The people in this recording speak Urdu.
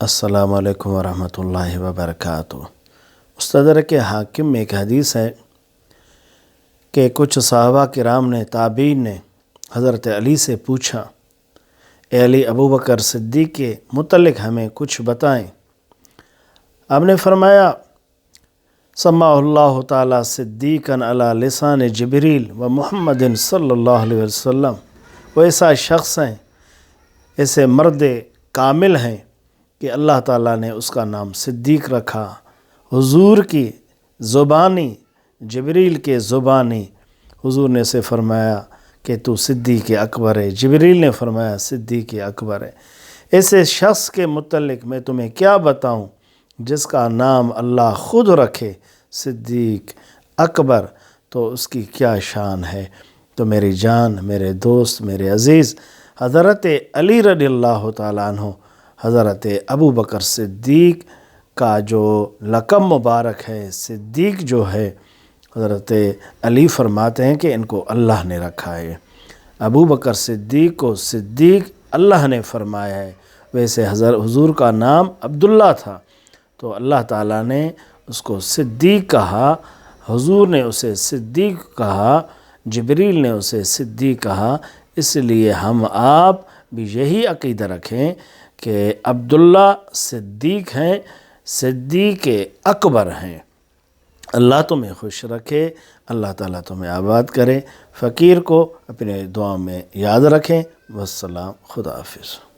السلام علیکم ورحمۃ اللہ وبرکاتہ۔ مستدرک حاکم میں ایک حدیث ہے کہ کچھ صحابہ کرام نے تابعین نے حضرت علی سے پوچھا، اے علی ابوبکرصدیق کے متعلق ہمیں کچھ بتائیں۔ آپ نے فرمایا، سماہ اللہ تعالی صدیقا علی لسان جبریل و محمد صلی اللہ علیہ وسلم۔ وہ ایسا شخص ہیں، ایسے مرد کامل ہیں کہ اللہ تعالیٰ نے اس کا نام صدیق رکھا۔ حضور کی زبانی، جبریل کے زبانی حضور نے سے فرمایا کہ تو صدیق اکبر ہے، جبریل نے فرمایا صدیق اکبر ہے۔ ایسے شخص کے متعلق میں تمہیں کیا بتاؤں جس کا نام اللہ خود رکھے، صدیق اکبر، تو اس کی کیا شان ہے۔ تو میری جان، میرے دوست، میرے عزیز، حضرت علی رضی اللہ تعالیٰ عنہ، حضرت ابوبکرصدیق کا جو لقب مبارک ہے، صدیق جو ہے، حضرت علی فرماتے ہیں کہ ان کو اللہ نے رکھا ہے۔ ابوبکرصدیق کو صدیق اللہ نے فرمایا ہے۔ ویسے حضور کا نام عبداللہ تھا، تو اللہ تعالیٰ نے اس کو صدیق کہا، حضور نے اسے صدیق کہا، جبریل نے اسے صدیق کہا۔ اس لیے ہم آپ بھی یہی عقیدہ رکھیں کہ عبداللہ صدیق ہیں، صدیق اکبر ہیں۔ اللہ تمہیں خوش رکھے، اللہ تعالیٰ تمہیں آباد کرے۔ فقیر کو اپنے دعا میں یاد رکھیں۔ والسلام، خدا حافظ۔